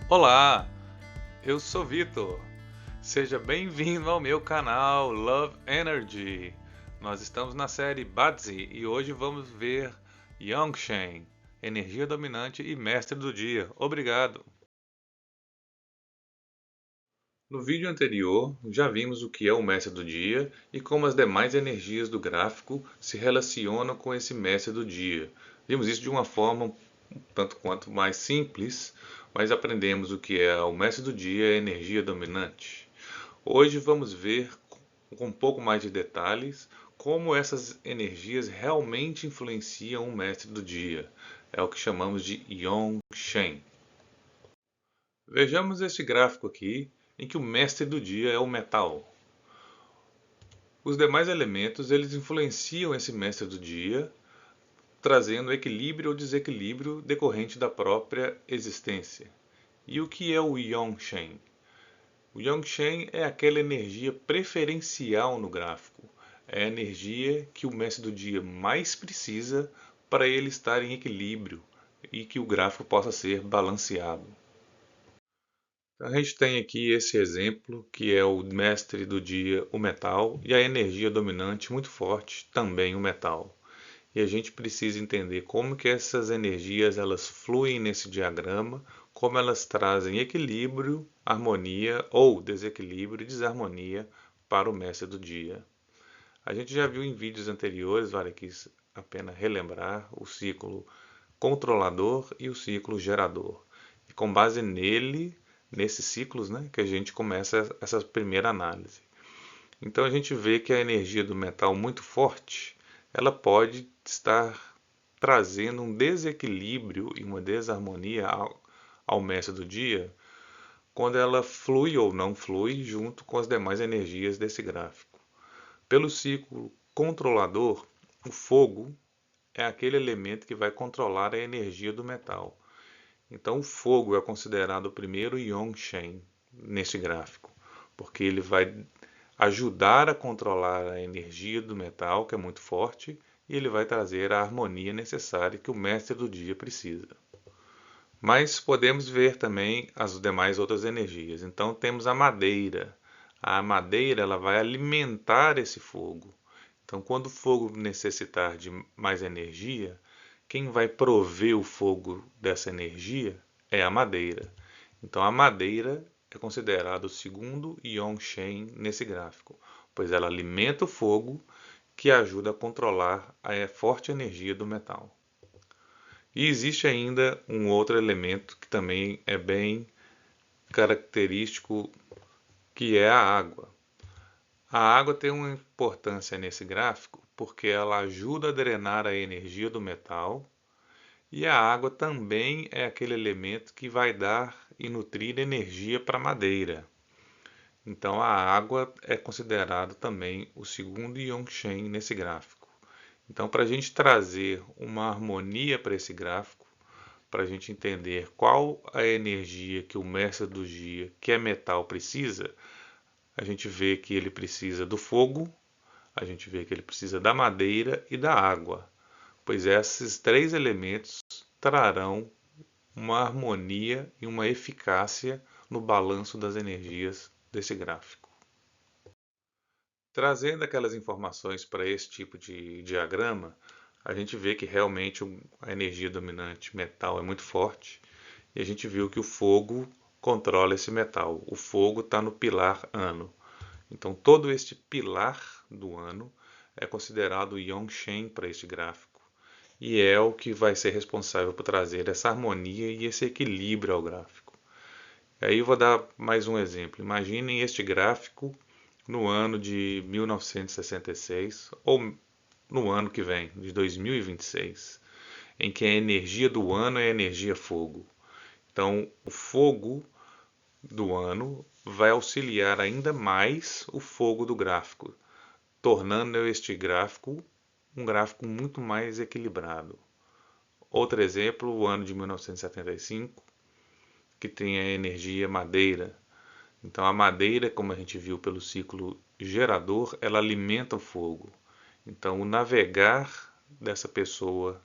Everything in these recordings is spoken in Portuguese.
Olá, eu sou Vitor. Seja bem-vindo ao meu canal Love Energy. Nós estamos na série Bazi e hoje vamos ver Yongshen, energia dominante e mestre do dia. Obrigado. No vídeo anterior, já vimos o que é o mestre do dia e como as demais energias do gráfico se relacionam com esse mestre do dia. Vimos isso de uma forma um tanto quanto mais simples, mas aprendemos o que é o mestre do dia e a energia dominante. Hoje vamos ver com um pouco mais de detalhes como essas energias realmente influenciam o mestre do dia. É o que chamamos de Yongshen. Vejamos este gráfico aqui, em que o mestre do dia é o metal. Os demais elementos eles influenciam esse mestre do dia, trazendo equilíbrio ou desequilíbrio decorrente da própria existência. E o que é o Yongshen? O Yongshen é aquela energia preferencial no gráfico. É a energia que o mestre do dia mais precisa para ele estar em equilíbrio e que o gráfico possa ser balanceado. Então, a gente tem aqui esse exemplo, que é o mestre do dia, o metal, e a energia dominante muito forte, também o metal. E a gente precisa entender como que essas energias elas fluem nesse diagrama, como elas trazem equilíbrio, harmonia ou desequilíbrio e desarmonia para o mestre do dia. A gente já viu em vídeos anteriores, vale aqui a pena relembrar, o ciclo controlador e o ciclo gerador. E com base nesses ciclos, né, que a gente começa essa primeira análise. Então a gente vê que a energia do metal muito forte, ela pode estar trazendo um desequilíbrio e uma desarmonia ao mestre do dia, quando ela flui ou não flui junto com as demais energias desse gráfico. Pelo ciclo controlador, o fogo é aquele elemento que vai controlar a energia do metal. Então, o fogo é considerado o primeiro Yongshen neste gráfico, porque ele vai ajudar a controlar a energia do metal, que é muito forte, e ele vai trazer a harmonia necessária que o mestre do dia precisa. Mas podemos ver também as demais outras energias. Então temos a madeira. A madeira ela vai alimentar esse fogo. Então, quando o fogo necessitar de mais energia, quem vai prover o fogo dessa energia é a madeira. Então, a madeira é considerada o segundo Yongshen nesse gráfico, pois ela alimenta o fogo que ajuda a controlar a forte energia do metal. E existe ainda um outro elemento que também é bem característico, que é a água. A água tem uma importância nesse gráfico porque ela ajuda a drenar a energia do metal e a água também é aquele elemento que vai dar e nutrir energia para a madeira. Então a água é considerado também o segundo Yongshen nesse gráfico. Então, para a gente trazer uma harmonia para esse gráfico, para a gente entender qual a energia que o mestre do dia, que é metal, precisa, a gente vê que ele precisa do fogo, a gente vê que ele precisa da madeira e da água, pois esses três elementos trarão uma harmonia e uma eficácia no balanço das energias desse gráfico. Trazendo aquelas informações para esse tipo de diagrama, a gente vê que realmente a energia dominante metal é muito forte e a gente viu que o fogo controla esse metal. O fogo está no pilar ano. Então, todo este pilar do ano é considerado o Yongshen para este gráfico e é o que vai ser responsável por trazer essa harmonia e esse equilíbrio ao gráfico. Aí eu vou dar mais um exemplo. Imaginem este gráfico no ano de 1966 ou no ano que vem, de 2026, em que a energia do ano é a energia fogo. Então, o fogo do ano vai auxiliar ainda mais o fogo do gráfico, tornando este gráfico um gráfico muito mais equilibrado. Outro exemplo, o ano de 1975, que tem a energia madeira. Então a madeira, como a gente viu pelo ciclo gerador, ela alimenta o fogo. Então o navegar dessa pessoa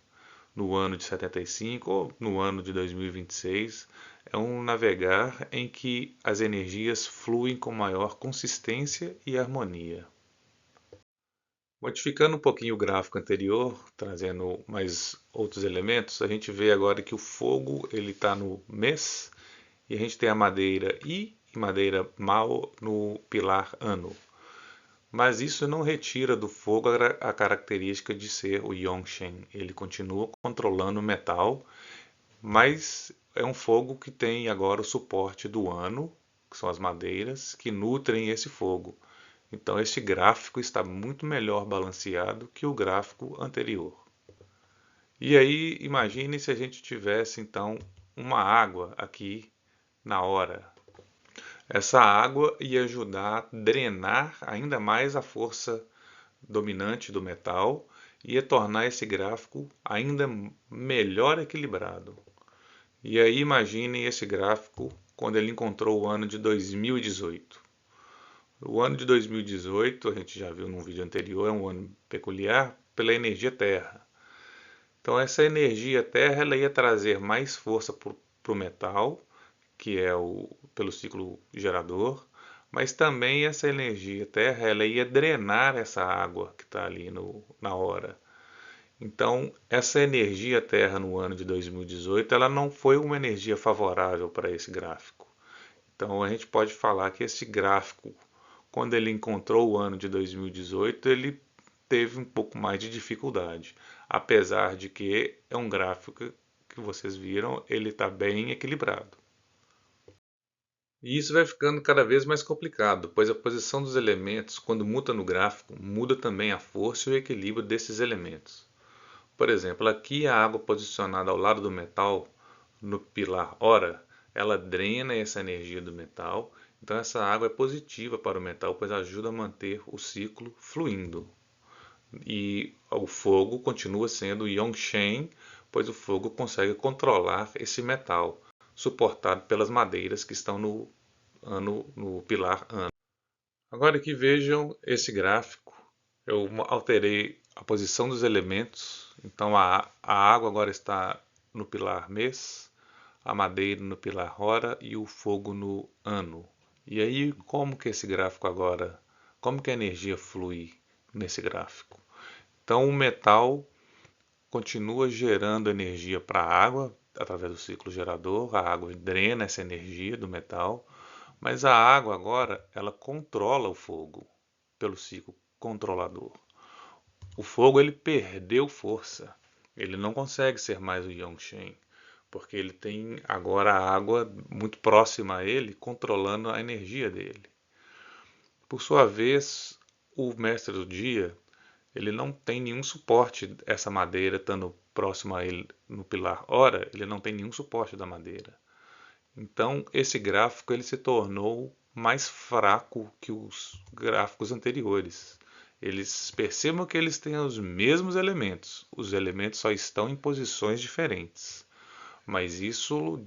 no ano de 75 ou no ano de 2026. É um navegar em que as energias fluem com maior consistência e harmonia. Modificando um pouquinho o gráfico anterior, trazendo mais outros elementos, a gente vê agora que o fogo ele está no mês e a gente tem a madeira I e madeira Mal no pilar ano. Mas isso não retira do fogo a característica de ser o Yongshen. Ele continua controlando o metal, mas é um fogo que tem agora o suporte do ano, que são as madeiras, que nutrem esse fogo. Então, este gráfico está muito melhor balanceado que o gráfico anterior. E aí, imagine se a gente tivesse então uma água aqui na hora. Essa água ia ajudar a drenar ainda mais a força dominante do metal e ia tornar esse gráfico ainda melhor equilibrado. E aí imaginem esse gráfico quando ele encontrou o ano de 2018. O ano de 2018, a gente já viu num vídeo anterior, é um ano peculiar pela energia Terra. Então essa energia Terra ela ia trazer mais força para o metal, que é pelo ciclo gerador, mas também essa energia Terra ela ia drenar essa água que está ali na hora. Então, essa energia Terra no ano de 2018, ela não foi uma energia favorável para esse gráfico. Então, a gente pode falar que esse gráfico, quando ele encontrou o ano de 2018, ele teve um pouco mais de dificuldade. Apesar de que é um gráfico que vocês viram, ele está bem equilibrado. E isso vai ficando cada vez mais complicado, pois a posição dos elementos, quando muda no gráfico, muda também a força e o equilíbrio desses elementos. Por exemplo, aqui a água posicionada ao lado do metal, no pilar hora, ela drena essa energia do metal, então essa água é positiva para o metal, pois ajuda a manter o ciclo fluindo. E o fogo continua sendo Yongshen, pois o fogo consegue controlar esse metal, suportado pelas madeiras que estão no pilar ano. Agora que vejam esse gráfico, eu alterei a posição dos elementos, então a água agora está no pilar mês, a madeira no pilar hora e o fogo no ano. E aí como que esse gráfico agora, como que a energia flui nesse gráfico? Então o metal continua gerando energia para a água através do ciclo gerador, a água drena essa energia do metal, mas a água agora ela controla o fogo pelo ciclo controlador. O fogo ele perdeu força, ele não consegue ser mais o Yongshen, porque ele tem agora a água muito próxima a ele, controlando a energia dele. Por sua vez, o mestre do dia ele não tem nenhum suporte, essa madeira estando próxima a ele no pilar hora, ele não tem nenhum suporte da madeira. Então, esse gráfico ele se tornou mais fraco que os gráficos anteriores. Eles percebam que eles têm os mesmos elementos, os elementos só estão em posições diferentes. Mas isso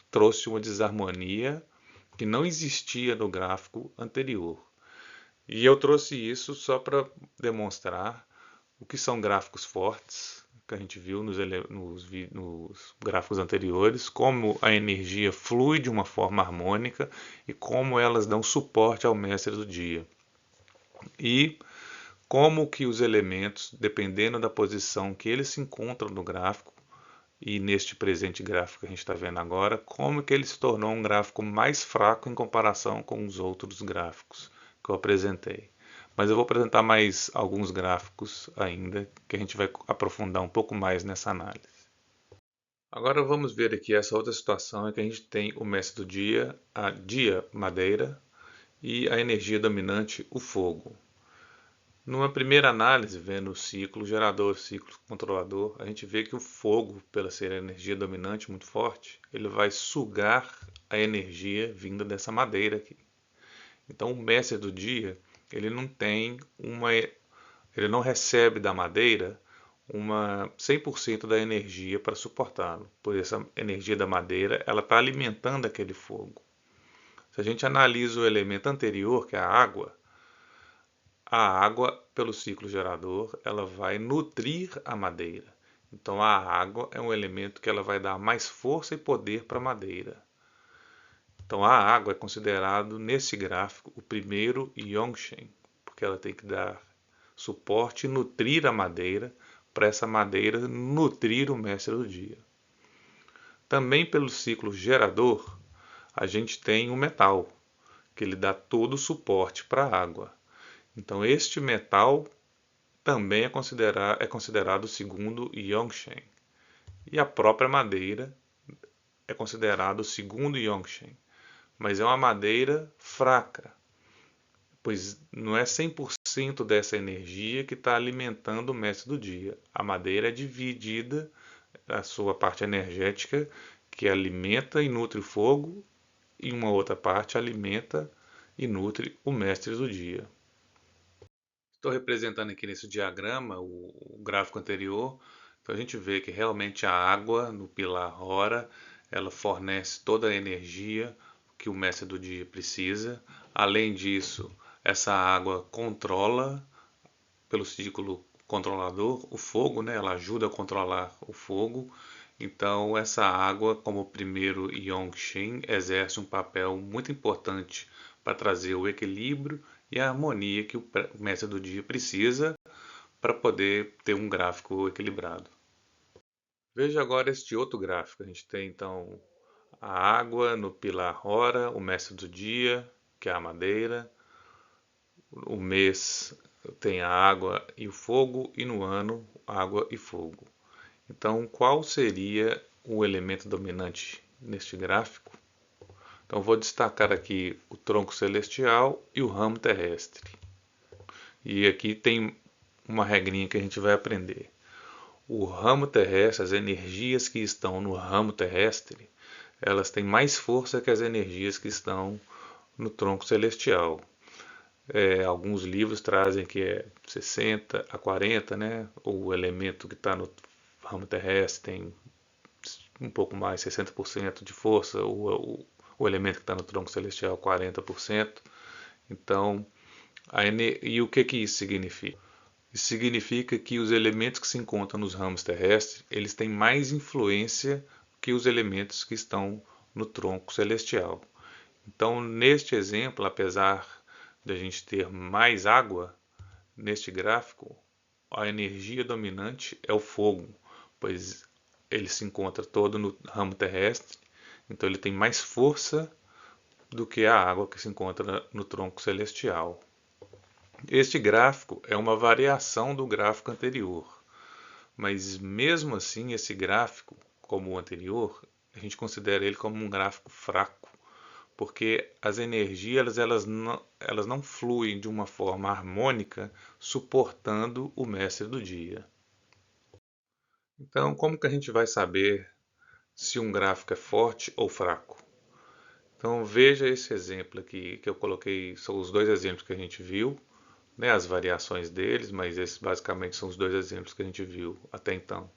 trouxe uma desarmonia que não existia no gráfico anterior. E eu trouxe isso só para demonstrar o que são gráficos fortes, que a gente viu nos gráficos anteriores, como a energia flui de uma forma harmônica e como elas dão suporte ao mestre do dia. E como que os elementos, dependendo da posição que eles se encontram no gráfico, e neste presente gráfico que a gente está vendo agora, como que ele se tornou um gráfico mais fraco em comparação com os outros gráficos que eu apresentei. Mas eu vou apresentar mais alguns gráficos ainda, que a gente vai aprofundar um pouco mais nessa análise. Agora vamos ver aqui essa outra situação em que a gente tem o mestre do dia, a dia madeira, e a energia dominante, o fogo. Numa primeira análise, vendo o ciclo gerador, ciclo controlador, a gente vê que o fogo, pela ser a energia dominante muito forte, ele vai sugar a energia vinda dessa madeira aqui. Então o mestre do dia, ele não tem ele não recebe da madeira uma 100% da energia para suportá-lo. Por essa energia da madeira, ela está alimentando aquele fogo. Se a gente analisa o elemento anterior, que é a água, pelo ciclo gerador, ela vai nutrir a madeira. Então a água é um elemento que ela vai dar mais força e poder para a madeira. Então a água é considerado nesse gráfico o primeiro Yongshen, porque ela tem que dar suporte e nutrir a madeira para essa madeira nutrir o mestre do dia. Também pelo ciclo gerador, a gente tem o metal, que ele dá todo o suporte para a água. Então este metal também é considerado o segundo Yongshen. E a própria madeira é considerado o segundo Yongshen, mas é uma madeira fraca, pois não é 100% dessa energia que está alimentando o mestre do dia. A madeira é dividida, a sua parte energética, que alimenta e nutre o fogo, e uma outra parte alimenta e nutre o mestre do dia. Estou representando aqui nesse diagrama o gráfico anterior. Então a gente vê que realmente a água no pilar hora, ela fornece toda a energia que o mestre do dia precisa. Além disso, essa água controla, pelo ciclo controlador, o fogo, né? Ela ajuda a controlar o fogo. Então essa água, como primeiro Yongshin, exerce um papel muito importante para trazer o equilíbrio e a harmonia que o mestre do dia precisa para poder ter um gráfico equilibrado. Veja agora este outro gráfico. A gente tem então a água no pilar hora, o mestre do dia, que é a madeira. O mês tem a água e o fogo, e no ano, água e fogo. Então, qual seria o elemento dominante neste gráfico? Então, vou destacar aqui o tronco celestial e o ramo terrestre. E aqui tem uma regrinha que a gente vai aprender. O ramo terrestre, as energias que estão no ramo terrestre, elas têm mais força que as energias que estão no tronco celestial. Alguns livros trazem que é 60 a 40, né? O elemento que está no ramo terrestre tem um pouco mais, 60% de força, o elemento que está no tronco celestial, 40%. Então, e o que isso significa? Isso significa que os elementos que se encontram nos ramos terrestres, eles têm mais influência que os elementos que estão no tronco celestial. Então, neste exemplo, apesar de a gente ter mais água, neste gráfico, a energia dominante é o fogo, pois ele se encontra todo no ramo terrestre, então ele tem mais força do que a água que se encontra no tronco celestial. Este gráfico é uma variação do gráfico anterior, mas mesmo assim esse gráfico, como o anterior, a gente considera ele como um gráfico fraco, porque as energias elas não fluem de uma forma harmônica suportando o mestre do dia. Então, como que a gente vai saber se um gráfico é forte ou fraco? Então, veja esse exemplo aqui que eu coloquei, são os dois exemplos que a gente viu, né, as variações deles, mas esses basicamente são os dois exemplos que a gente viu até então.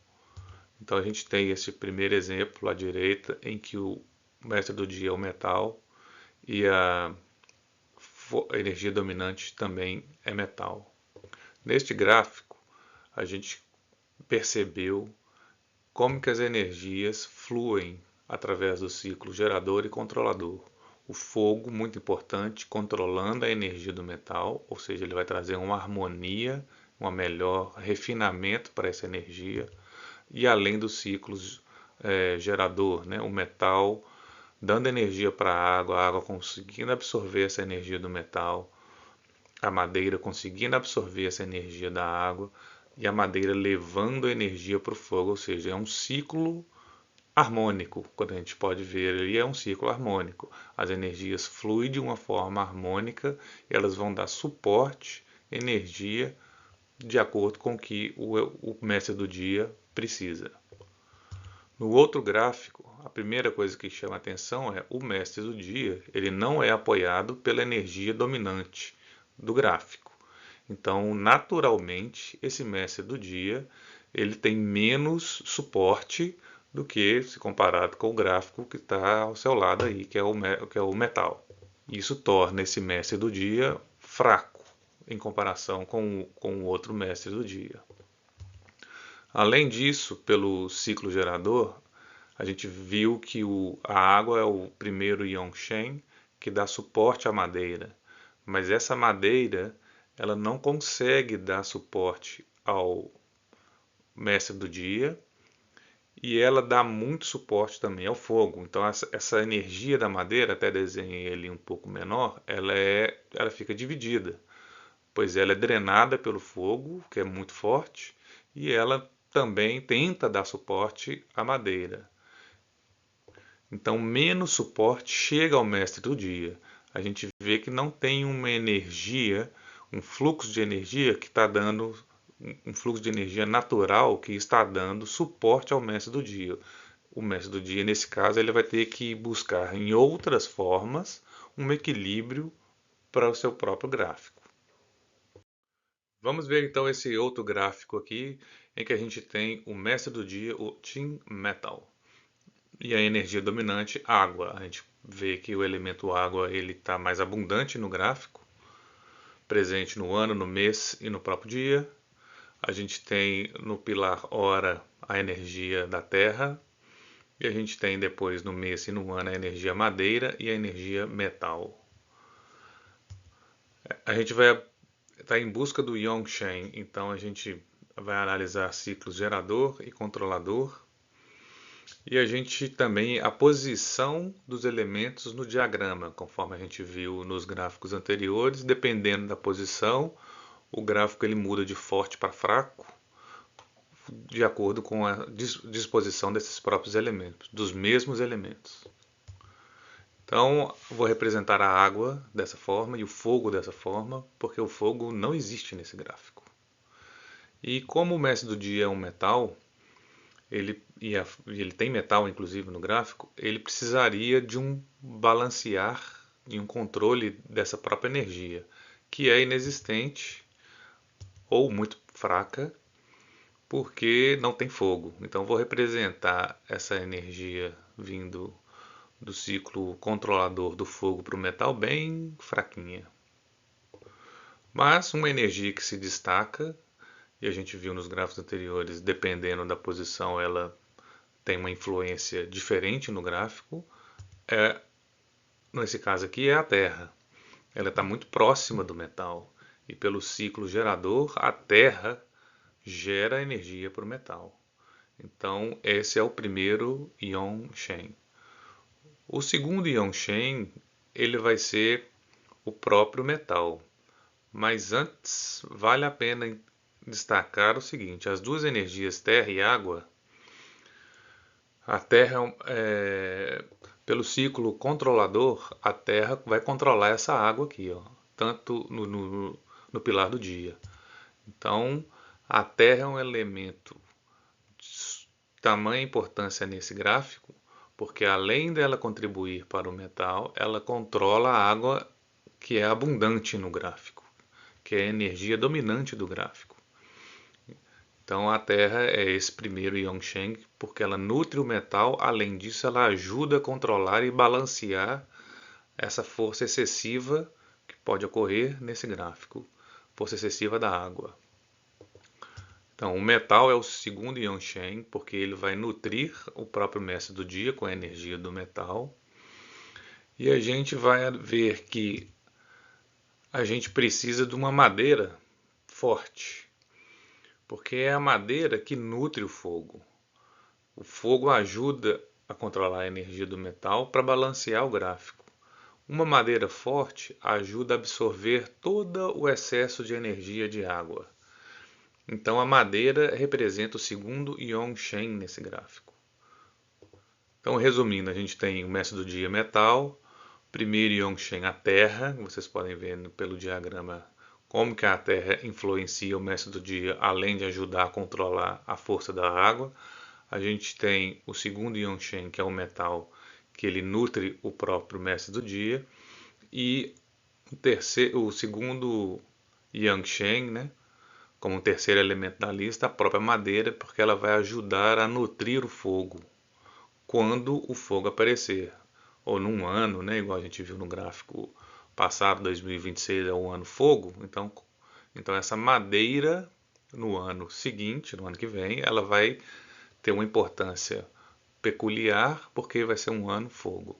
Então, a gente tem esse primeiro exemplo à direita, em que o mestre do dia é o metal e a energia dominante também é metal. Neste gráfico, a gente percebeu como que as energias fluem através do ciclo gerador e controlador. O fogo, muito importante, controlando a energia do metal, ou seja, ele vai trazer uma harmonia, um melhor refinamento para essa energia, e além dos ciclos gerador, né, o metal dando energia para a água conseguindo absorver essa energia do metal, a madeira conseguindo absorver essa energia da água e a madeira levando a energia para o fogo, ou seja, é um ciclo harmônico. Quando a gente pode ver ali, é um ciclo harmônico. As energias fluem de uma forma harmônica e elas vão dar suporte, energia, de acordo com o que o mestre do dia precisa. No outro gráfico, a primeira coisa que chama a atenção é o mestre do dia, ele não é apoiado pela energia dominante do gráfico. Então, naturalmente, esse mestre do dia, ele tem menos suporte do que se comparado com o gráfico que está ao seu lado aí, que é o metal. Isso torna esse mestre do dia fraco em comparação com o outro mestre do dia. Além disso, pelo ciclo gerador, a gente viu que a água é o primeiro Yongchen que dá suporte à madeira, mas essa madeira ela não consegue dar suporte ao mestre do dia e ela dá muito suporte também ao fogo. Então essa energia da madeira, até desenhei ele um pouco menor, ela fica dividida, pois ela é drenada pelo fogo, que é muito forte, e ela também tenta dar suporte à madeira. Então, menos suporte chega ao mestre do dia. A gente vê que não tem uma energia, um fluxo de energia que está dando, um fluxo de energia natural que está dando suporte ao mestre do dia. O mestre do dia, nesse caso, ele vai ter que buscar em outras formas um equilíbrio para o seu próprio gráfico. Vamos ver então esse outro gráfico aqui, em que a gente tem o mestre do dia, o Tin Metal. E a energia dominante, água. A gente vê que o elemento água ele está mais abundante no gráfico, presente no ano, no mês e no próprio dia. A gente tem no pilar hora a energia da terra, e a gente tem depois no mês e no ano a energia madeira e a energia metal. A gente vai estar em busca do Yongchen, então a gente vai analisar ciclos gerador e controlador. E a gente também a posição dos elementos no diagrama, conforme a gente viu nos gráficos anteriores, dependendo da posição, o gráfico ele muda de forte para fraco, de acordo com a disposição desses próprios elementos, dos mesmos elementos. Então, vou representar a água dessa forma e o fogo dessa forma, porque o fogo não existe nesse gráfico. E como o mestre do dia é um metal, ele tem metal inclusive no gráfico, ele precisaria de um balancear e um controle dessa própria energia, que é inexistente ou muito fraca, porque não tem fogo. Então vou representar essa energia vindo do ciclo controlador do fogo para o metal bem fraquinha. Mas uma energia que se destaca, e a gente viu nos gráficos anteriores, dependendo da posição, ela tem uma influência diferente no gráfico, nesse caso aqui é a Terra. Ela está muito próxima do metal e pelo ciclo gerador a Terra gera energia para o metal. Então esse é o primeiro Yongchen. O segundo Yongchen ele vai ser o próprio metal. Mas antes vale a pena destacar o seguinte: as duas energias terra e água, a terra pelo ciclo controlador, a terra vai controlar essa água aqui, ó, tanto no pilar do dia. Então, a terra é um elemento de tamanha importância nesse gráfico, porque além dela contribuir para o metal, ela controla a água que é abundante no gráfico, que é a energia dominante do gráfico. Então a Terra é esse primeiro Yongchen porque ela nutre o metal, além disso ela ajuda a controlar e balancear essa força excessiva que pode ocorrer nesse gráfico, força excessiva da água. Então o metal é o segundo Yongchen porque ele vai nutrir o próprio mestre do dia com a energia do metal. E a gente vai ver que a gente precisa de uma madeira forte, porque é a madeira que nutre o fogo. O fogo ajuda a controlar a energia do metal para balancear o gráfico. Uma madeira forte ajuda a absorver todo o excesso de energia de água. Então a madeira representa o segundo Yongchen nesse gráfico. Então, resumindo, a gente tem o mestre do dia metal, primeiro Yongchen a terra, vocês podem ver pelo diagrama como que a terra influencia o mestre do dia, além de ajudar a controlar a força da água. A gente tem o segundo Yongchen, que é o metal, que ele nutre o próprio mestre do dia. E o segundo Yangchen, né, como terceiro elemento da lista, a própria madeira, porque ela vai ajudar a nutrir o fogo quando o fogo aparecer. Ou num ano, né, igual a gente viu no gráfico passado, 2026 é o ano fogo. Então essa madeira no ano seguinte, no ano que vem, ela vai ter uma importância peculiar porque vai ser um ano fogo.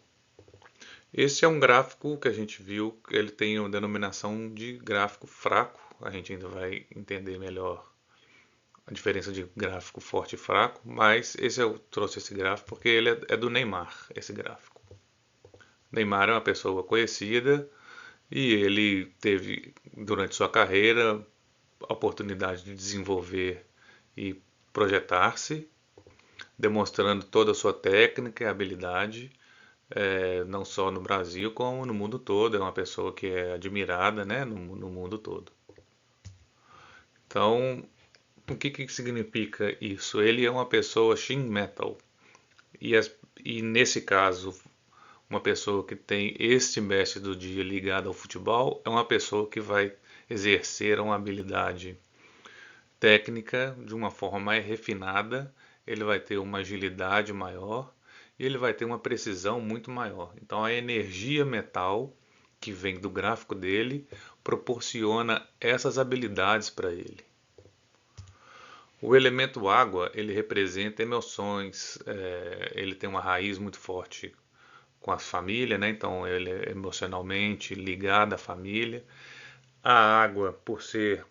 Esse é um gráfico que a gente viu, ele tem a denominação de gráfico fraco. A gente ainda vai entender melhor a diferença de gráfico forte e fraco, mas eu trouxe esse gráfico porque ele é do Neymar, esse gráfico. Neymar é uma pessoa conhecida e ele teve, durante sua carreira, a oportunidade de desenvolver e projetar-se, demonstrando toda a sua técnica e habilidade, não só no Brasil, como no mundo todo. É uma pessoa que é admirada, né, no mundo todo. Então, o que significa isso? Ele é uma pessoa Shin Metal. E, e nesse caso, uma pessoa que tem este mestre do dia ligado ao futebol é uma pessoa que vai exercer uma habilidade técnica de uma forma mais refinada, ele vai ter uma agilidade maior e ele vai ter uma precisão muito maior. Então a energia metal que vem do gráfico dele proporciona essas habilidades para ele. O elemento água, ele representa emoções, ele tem uma raiz muito forte com a família, né? Então ele é emocionalmente ligado à família. A água, por ser,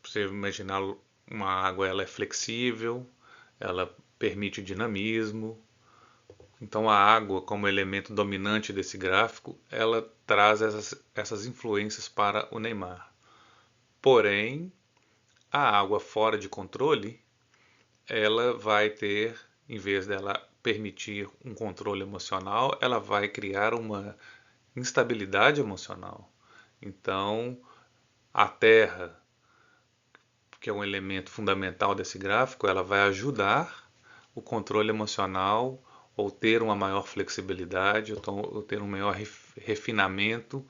você imaginar uma água, ela é flexível, ela permite dinamismo. Então a água, como elemento dominante desse gráfico, ela traz essas influências para o Neymar. Porém, a água fora de controle, ela vai ter, em vez dela permitir um controle emocional, ela vai criar uma instabilidade emocional. Então, a Terra, que é um elemento fundamental desse gráfico, ela vai ajudar o controle emocional ou ter uma maior flexibilidade ou ter um maior refinamento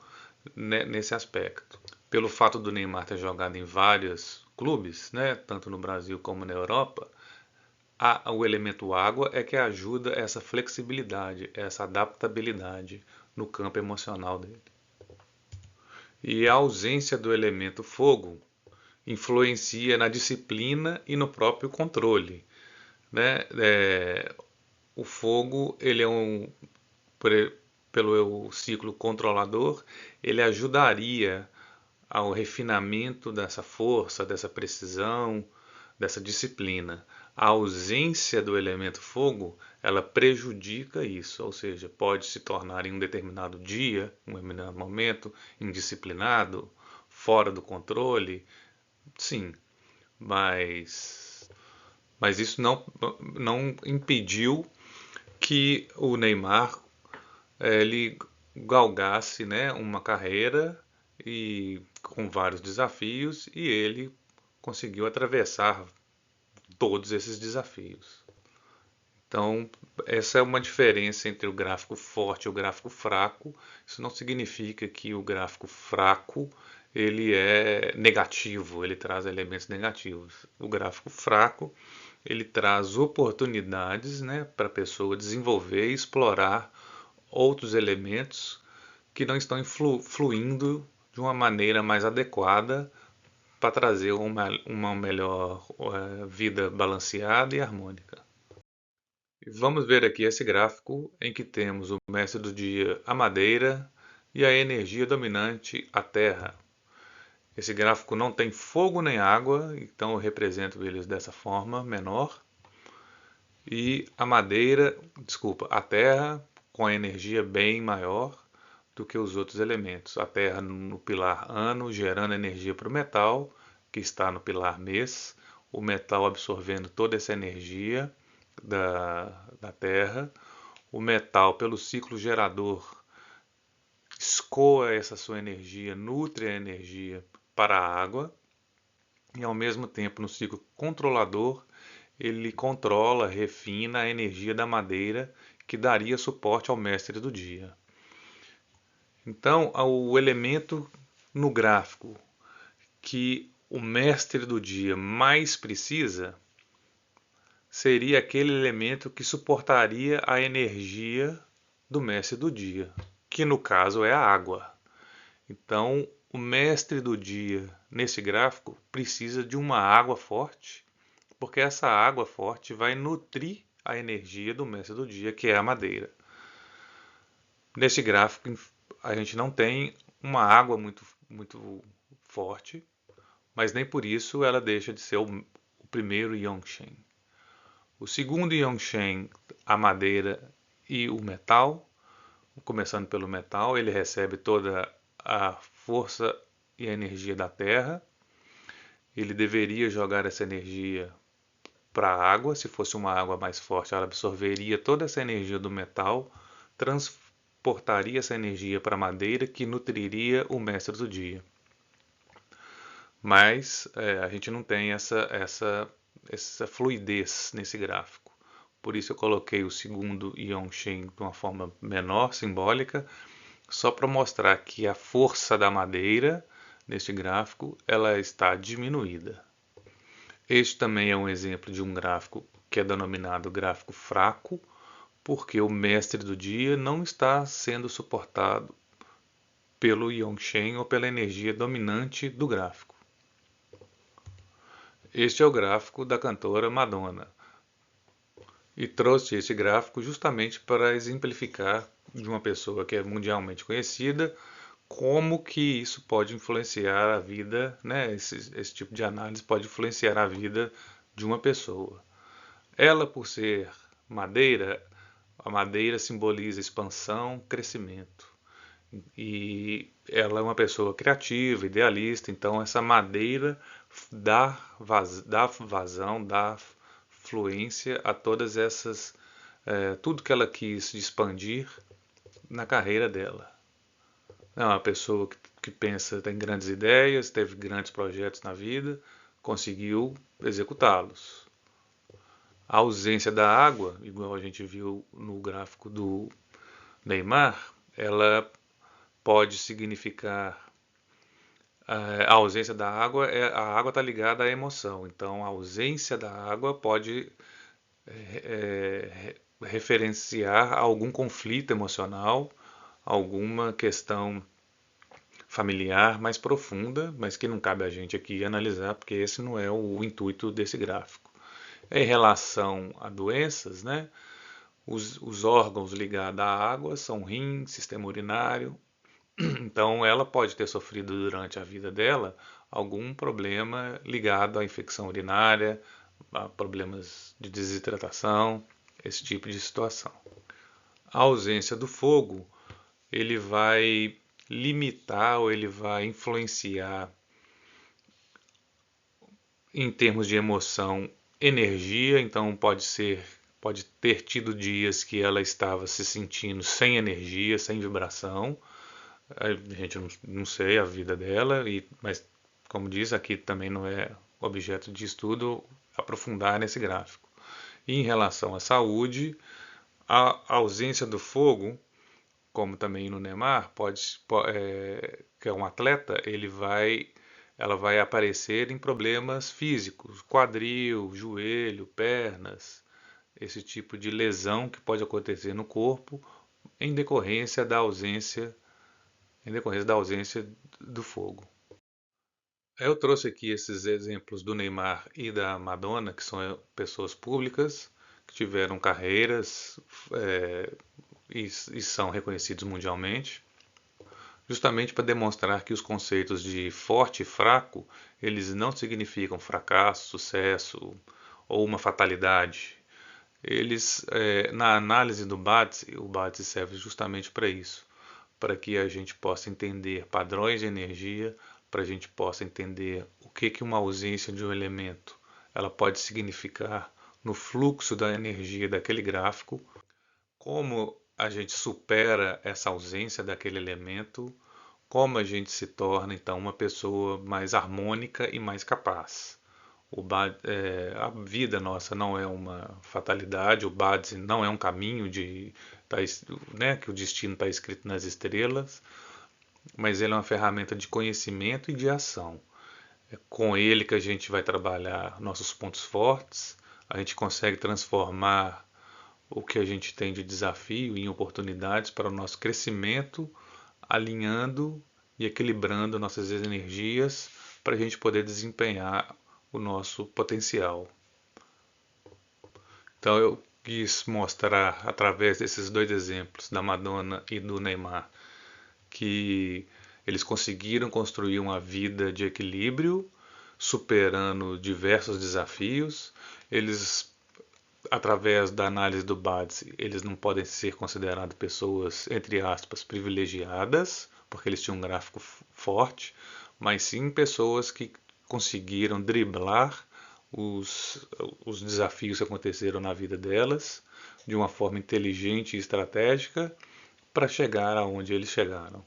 nesse aspecto. Pelo fato do Neymar ter jogado em vários clubes, né, tanto no Brasil como na Europa, o elemento água é que ajuda essa flexibilidade, essa adaptabilidade no campo emocional dele. E a ausência do elemento fogo influencia na disciplina e no próprio controle, né? O fogo, ele é pelo ciclo controlador, ele ajudaria ao refinamento dessa força, dessa precisão, dessa disciplina. A ausência do elemento fogo, ela prejudica isso, ou seja, pode se tornar em um determinado dia, em um determinado momento, indisciplinado, fora do controle, sim, mas isso não impediu que o Neymar ele galgasse, né, uma carreira e com vários desafios e ele conseguiu atravessar todos esses desafios. Então, essa é uma diferença entre o gráfico forte e o gráfico fraco. Isso não significa que o gráfico fraco ele é negativo, ele traz elementos negativos. O gráfico fraco ele traz oportunidades, né, para a pessoa desenvolver e explorar outros elementos que não estão fluindo de uma maneira mais adequada para trazer uma melhor vida balanceada e harmônica. Vamos ver aqui esse gráfico em que temos o mestre do dia, a madeira, e a energia dominante, a terra. Esse gráfico não tem fogo nem água, então eu represento eles dessa forma, menor. E a madeira, desculpa, a terra com a energia bem maior do que os outros elementos. A terra no pilar ano, gerando energia para o metal, que está no pilar mês, o metal absorvendo toda essa energia da Terra, o metal, pelo ciclo gerador, escoa essa sua energia, nutre a energia para a água, e ao mesmo tempo, no ciclo controlador, ele controla, refina a energia da madeira que daria suporte ao mestre do dia. Então, o elemento no gráfico que o mestre do dia mais precisa seria aquele elemento que suportaria a energia do mestre do dia, que no caso é a água. Então, o mestre do dia nesse gráfico, precisa de uma água forte, porque essa água forte vai nutrir a energia do mestre do dia, que é a madeira. Nesse gráfico, a gente não tem uma água muito forte, mas nem por isso ela deixa de ser o primeiro Yongshen. O segundo Yongshen, a madeira e o metal. Começando pelo metal, ele recebe toda a força e a energia da terra. Ele deveria jogar essa energia para a água. Se fosse uma água mais forte, ela absorveria toda essa energia do metal, transportaria essa energia para a madeira, que nutriria o mestre do dia. Mas a gente não tem essa fluidez nesse gráfico. Por isso eu coloquei o segundo Yongshen de uma forma menor, simbólica, só para mostrar que a força da madeira neste gráfico ela está diminuída. Este também é um exemplo de um gráfico que é denominado gráfico fraco, porque o mestre do dia não está sendo suportado pelo Yongshen ou pela energia dominante do gráfico. Este é o gráfico da cantora Madonna. E trouxe esse gráfico justamente para exemplificar de uma pessoa que é mundialmente conhecida, como que isso pode influenciar a vida, né? Esse tipo de análise pode influenciar a vida de uma pessoa. Ela, por ser madeira, a madeira simboliza expansão, crescimento. E ela é uma pessoa criativa, idealista, então essa madeira dá vazão, dá fluência a todas essas, tudo que ela quis expandir na carreira dela. É uma pessoa que pensa, tem grandes ideias, teve grandes projetos na vida, conseguiu executá-los. A ausência da água, igual a gente viu no gráfico do Neymar, ela pode significar a ausência da água, a água está ligada à emoção, então a ausência da água pode referenciar algum conflito emocional, alguma questão familiar mais profunda, mas que não cabe a gente aqui analisar, porque esse não é o intuito desse gráfico. Em relação a doenças, né, os órgãos ligados à água são rim, sistema urinário. Então, ela pode ter sofrido durante a vida dela algum problema ligado à infecção urinária, a problemas de desidratação, esse tipo de situação. A ausência do fogo, ele vai limitar ou ele vai influenciar em termos de emoção, energia, então pode ter tido dias que ela estava se sentindo sem energia, sem vibração. A gente não sei a vida dela, mas como diz, aqui também não é objeto de estudo aprofundar nesse gráfico. E em relação à saúde, a ausência do fogo, como também no Neymar, que é um atleta, ela vai aparecer em problemas físicos, quadril, joelho, pernas, esse tipo de lesão que pode acontecer no corpo em decorrência da ausência do fogo. Eu trouxe aqui esses exemplos do Neymar e da Madonna, que são pessoas públicas, que tiveram carreiras e são reconhecidos mundialmente, justamente para demonstrar que os conceitos de forte e fraco, eles não significam fracasso, sucesso ou uma fatalidade. Eles, na análise do BATS, o BATS serve justamente para isso, para que a gente possa entender padrões de energia, para a gente possa entender o que uma ausência de um elemento ela pode significar no fluxo da energia daquele gráfico, como a gente supera essa ausência daquele elemento, como a gente se torna então uma pessoa mais harmônica e mais capaz. A vida nossa não é uma fatalidade, o Bade não é um caminho né, que o destino está escrito nas estrelas, mas ele é uma ferramenta de conhecimento e de ação. É com ele que a gente vai trabalhar nossos pontos fortes, a gente consegue transformar o que a gente tem de desafio em oportunidades para o nosso crescimento, alinhando e equilibrando nossas energias para a gente poder desempenhar o nosso potencial. Então eu quis mostrar através desses dois exemplos, da Madonna e do Neymar, que eles conseguiram construir uma vida de equilíbrio, superando diversos desafios. Eles, através da análise do Badsey, eles não podem ser considerados pessoas, entre aspas, privilegiadas, porque eles tinham um gráfico forte, mas sim pessoas que conseguiram driblar os desafios que aconteceram na vida delas de uma forma inteligente e estratégica para chegar aonde eles chegaram.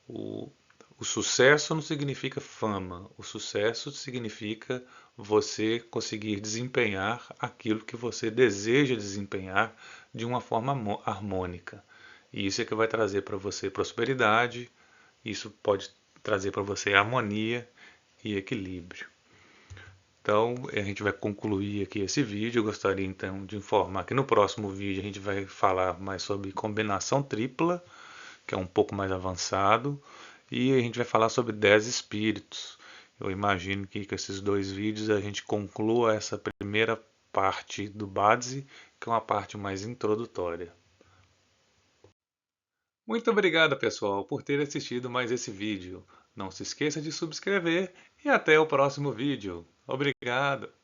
O, o sucesso não significa fama, o sucesso significa você conseguir desempenhar aquilo que você deseja desempenhar de uma forma harmônica. E isso é que vai trazer para você prosperidade, isso pode trazer para você harmonia e equilíbrio. Então, a gente vai concluir aqui esse vídeo. Eu gostaria então de informar que no próximo vídeo a gente vai falar mais sobre combinação tripla, que é um pouco mais avançado, e a gente vai falar sobre 10 espíritos. Eu imagino que com esses dois vídeos a gente conclua essa primeira parte do Badsey, que é uma parte mais introdutória. Muito obrigado, pessoal, por ter assistido mais esse vídeo. Não se esqueça de subscrever e até o próximo vídeo. Obrigado!